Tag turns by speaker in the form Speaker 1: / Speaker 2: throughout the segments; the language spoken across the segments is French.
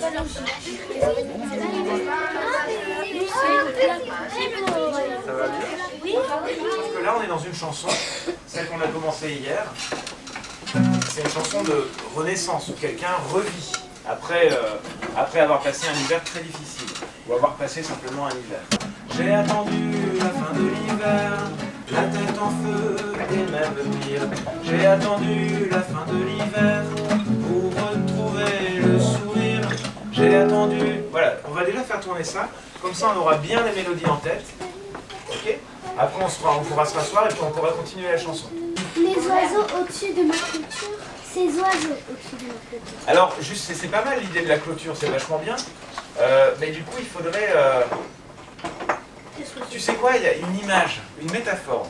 Speaker 1: Ça va bien? Parce que là, on est dans une chanson, celle qu'on a commencée hier. C'est une chanson de renaissance où quelqu'un revit après avoir passé un hiver très difficile ou avoir passé simplement un hiver. J'ai attendu la fin de l'hiver, la tête en feu et même pire. J'ai attendu la fin de l'hiver pour retrouver le sourire. J'ai attendu... Voilà, on va déjà faire tourner ça, comme ça on aura bien les mélodies en tête. Ok? Après on pourra se rasseoir et puis on pourra continuer la chanson.
Speaker 2: Les oiseaux au-dessus de ma clôture, ces oiseaux au-dessus de ma clôture.
Speaker 1: Alors, juste, c'est pas mal l'idée de la clôture, c'est vachement bien. Mais du coup, il faudrait... Tu sais quoi, il y a une image, une métaphore.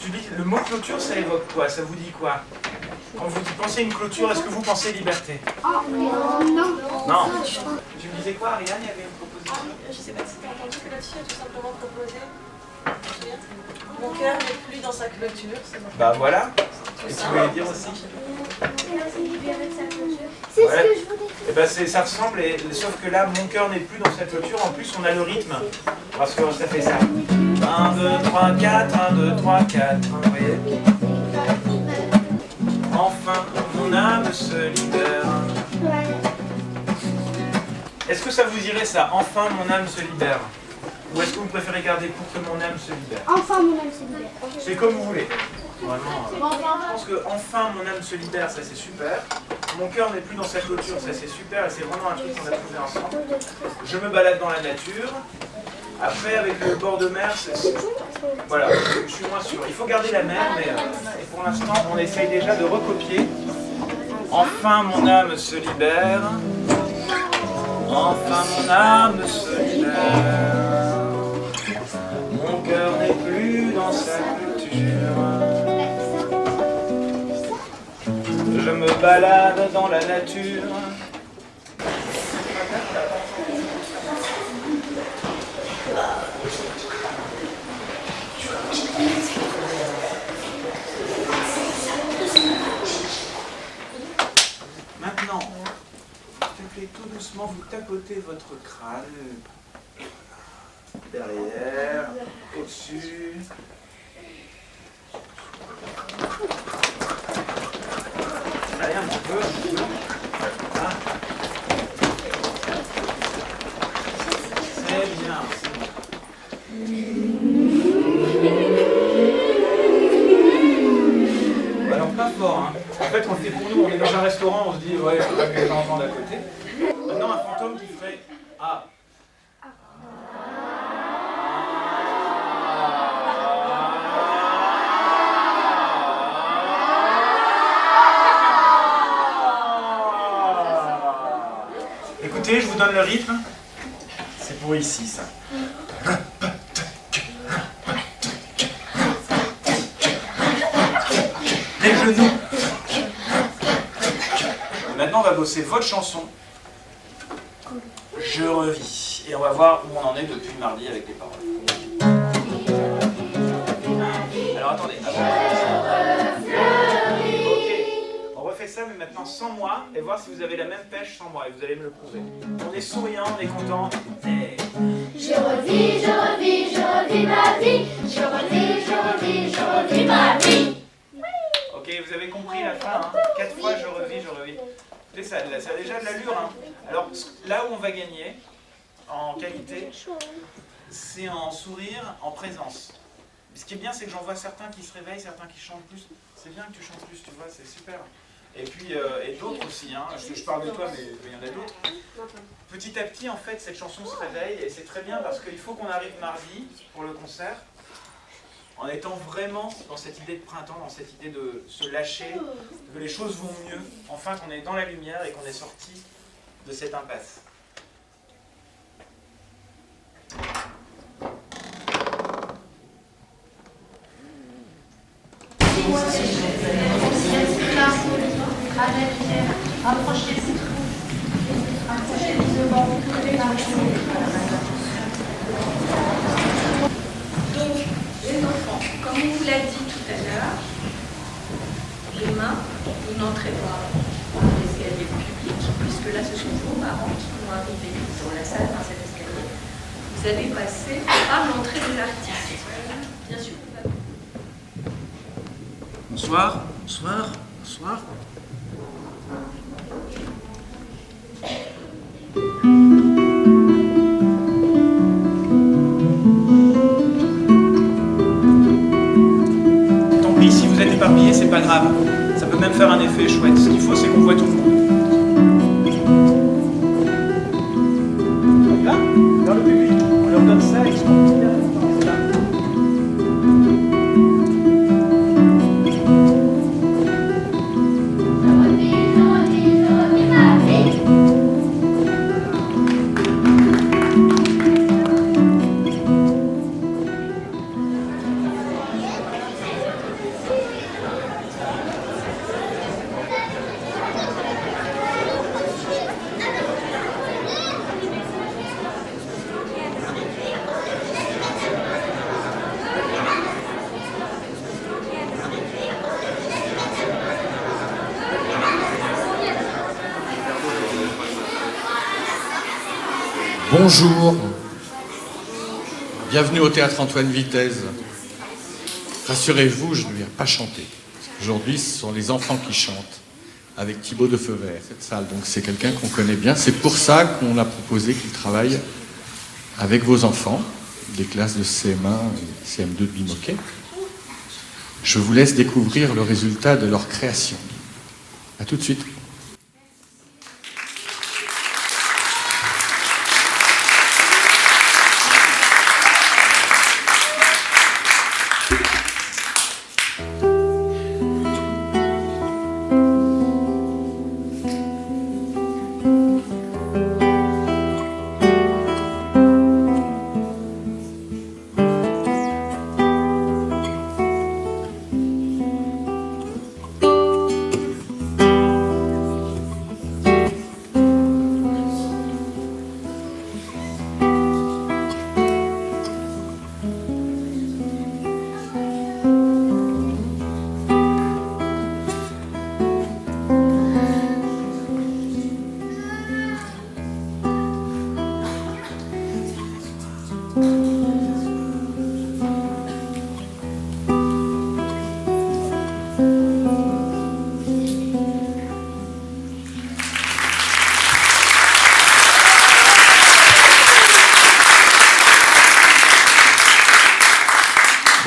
Speaker 1: Tu dis, le mot clôture, ça évoque quoi? Ça vous dit quoi? Quand vous pensez à une clôture, est-ce que vous pensez liberté? Non. Tu me disais quoi, Ariane? Il y avait une proposition?
Speaker 3: Je sais pas si tu as entendu que l'autre fille a tout simplement proposé. Mon cœur n'est plus dans sa clôture.
Speaker 1: Bah voilà. Et tu voulais dire aussi?
Speaker 2: C'est
Speaker 1: Ouais.
Speaker 2: ce que je voulais dire.
Speaker 1: Et ben ça ressemble, sauf que là, mon cœur n'est plus dans cette clôture. En plus, on a le rythme. Parce que ça fait ça. 1, 2, 3, 4, 1, 2, 3, 4. Vous voyez? Enfin, mon âme se libère. Est-ce que ça vous dirait ça? Enfin, mon âme se libère. Ou est-ce que vous préférez garder pour que mon âme se libère?
Speaker 2: Enfin, mon âme se libère.
Speaker 1: C'est comme vous voulez. Vraiment. Je pense que enfin mon âme se libère, ça c'est super. Mon cœur n'est plus dans sa clôture, ça c'est super. Et c'est vraiment un truc qu'on a trouvé ensemble. Je me balade dans la nature. Après, avec le bord de mer, voilà, je suis moins sûr. Il faut garder la mer, mais et pour l'instant, on essaye déjà de recopier. Enfin mon âme se libère. Enfin mon âme se libère. Mon cœur n'est plus dans sa clôture. Je me balade dans la nature. Maintenant, tout doucement, vous tapotez votre crâne. Derrière, au-dessus. Allez, un petit peu. Hein? C'est bien. Alors, pas fort, hein. En fait, on le fait pour nous. On est dans un restaurant, on se dit, ouais, je peux pas que les gens entendent à côté. Maintenant, un fantôme qui ferait A. Écoutez, je vous donne le rythme. C'est pour ici, ça. Les genoux. Maintenant, on va bosser votre chanson. Je revis. Et on va voir où on en est depuis mardi avec les paroles. Alors attendez. Ok. On refait ça, mais maintenant sans moi, et voir si vous avez la même pêche sans moi, et vous allez me le prouver. On est souriant, on est content. Et...
Speaker 4: Je revis, je revis, je revis ma vie. Je revis, je revis, je revis ma vie.
Speaker 1: Ok, vous avez compris la fin, hein. 4 fois je revis, je revis. Écoutez, ça a déjà de l'allure, hein. Alors là où on va gagner en qualité, c'est en sourire, en présence. Ce qui est bien, c'est que j'en vois certains qui se réveillent, certains qui chantent plus. C'est bien que tu chantes plus, tu vois, c'est super. Et puis, et d'autres aussi, hein. Je parle de toi, mais il y en a d'autres. Petit à petit, en fait, cette chanson se réveille, et c'est très bien parce qu'il faut qu'on arrive mardi pour le concert, en étant vraiment dans cette idée de printemps, dans cette idée de se lâcher, que les choses vont mieux, enfin qu'on est dans la lumière et qu'on est sorti de cette impasse.
Speaker 5: Les enfants, comme on vous l'a dit tout à l'heure, demain, vous n'entrez pas dans l'escalier public puisque puisque là, ce sont vos parents qui vont arriver dans la salle par cet escalier. Vous allez passer par l'entrée des artistes. Bien sûr.
Speaker 1: Bonsoir, bonsoir, bonsoir. Tant pis, si vous êtes éparpillés, c'est pas grave. Ça peut même faire un effet chouette. Ce qu'il faut, c'est qu'on voit tout le monde. Là, vers le public, on leur donne ça et ils sont bien contents. Là.
Speaker 6: Bonjour, bienvenue au Théâtre Antoine Vitesse. Rassurez-vous, je ne viens pas chanter. Aujourd'hui, ce sont les enfants qui chantent avec Thibaut de Feuvert, cette salle. Donc c'est quelqu'un qu'on connaît bien. C'est pour ça qu'on a proposé qu'il travaille avec vos enfants, des classes de CM1 et CM2 de Bimoquet. Je vous laisse découvrir le résultat de leur création. À tout de suite.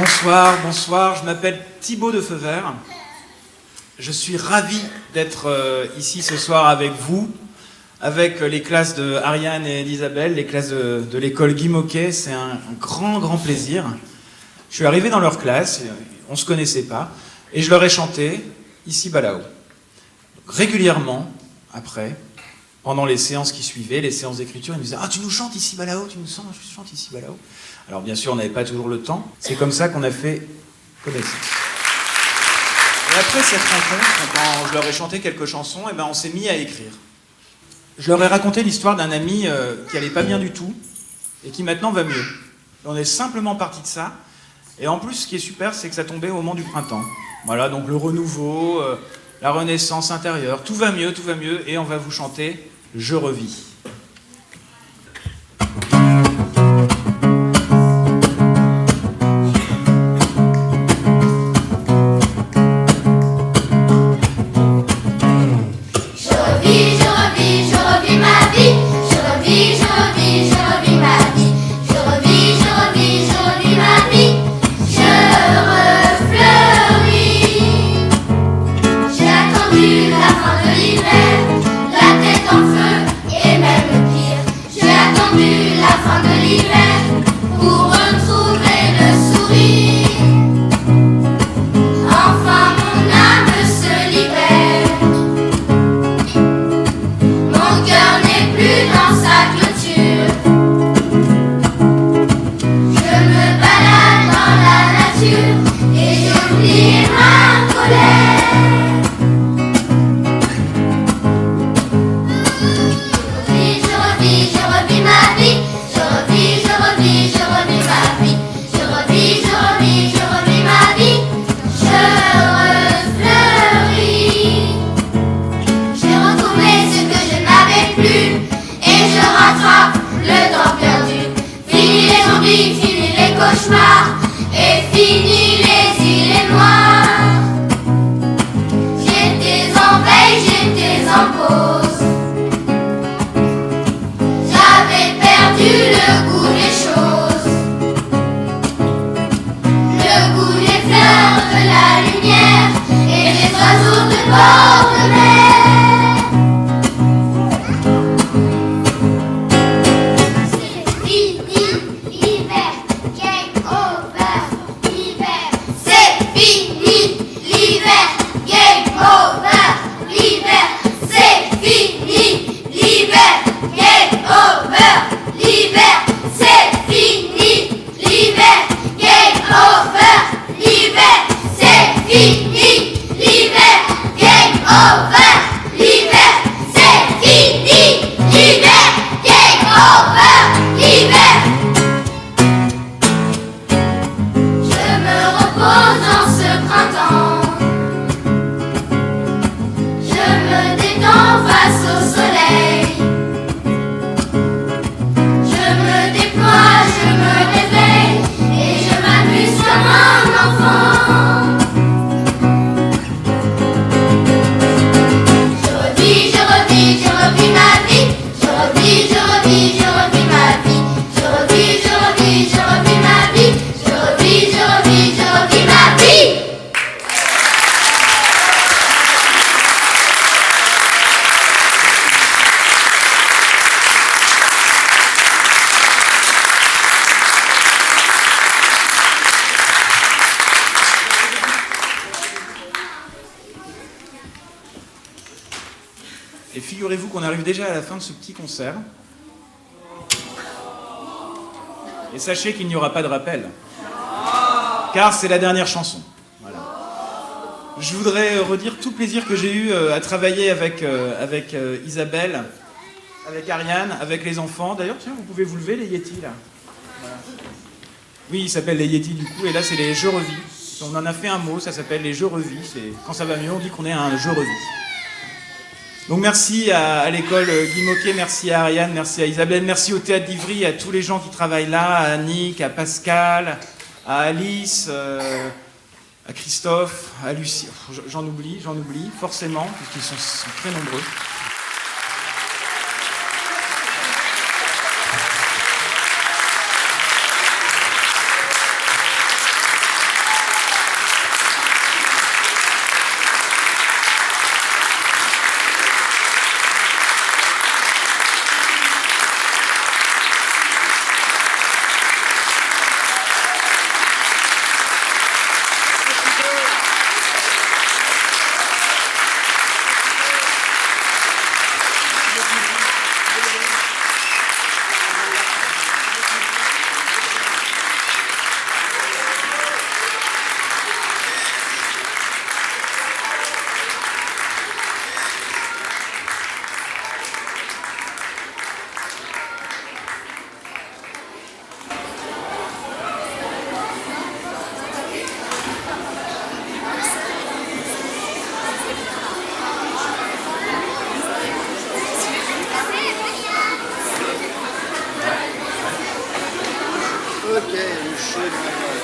Speaker 1: Bonsoir, bonsoir, je m'appelle Thibaut de Feuvert. Je suis ravi d'être ici ce soir avec vous, avec les classes de Ariane et d'Isabelle, les classes de l'école Guy Moquet. C'est un grand plaisir. Je suis arrivé dans leur classe, on ne se connaissait pas, et je leur ai chanté Ici Balao. Régulièrement, après, pendant les séances qui suivaient, les séances d'écriture, ils me disaient « Ah, tu nous chantes Ici Balao, tu nous chantes Ici Balao ?» Alors bien sûr, on n'avait pas toujours le temps. C'est comme ça qu'on a fait connaissance. Et après cette rencontre, quand je leur ai chanté quelques chansons, eh ben, on s'est mis à écrire. Je leur ai raconté l'histoire d'un ami qui allait pas bien du tout et qui maintenant va mieux. On est simplement parti de ça. Et en plus, ce qui est super, c'est que ça tombait au moment du printemps. Voilà, donc le renouveau, la renaissance intérieure, tout va mieux, et on va vous chanter « Je revis ».
Speaker 4: La fin de l'hiver, la tête en feu et
Speaker 1: Et figurez-vous qu'on arrive déjà à la fin de ce petit concert. Et sachez qu'il n'y aura pas de rappel. Car c'est la dernière chanson. Voilà. Je voudrais redire tout le plaisir que j'ai eu à travailler avec Isabelle, avec Ariane, avec les enfants. D'ailleurs, tiens, vous pouvez vous lever, les Yétis, là. Voilà. Oui, ils s'appellent les Yétis, du coup, et là, c'est les Je revis. On en a fait un mot, ça s'appelle les Je revis. Quand ça va mieux, on dit qu'on est un Je revis. Donc merci à l'école Guy Moquet, merci à Ariane, merci à Isabelle, merci au Théâtre d'Ivry, à tous les gens qui travaillent là, à Annick, à Pascal, à Alice, à Christophe, à Lucie. J'en oublie, forcément, puisqu'ils sont très nombreux.
Speaker 7: Ok, le show de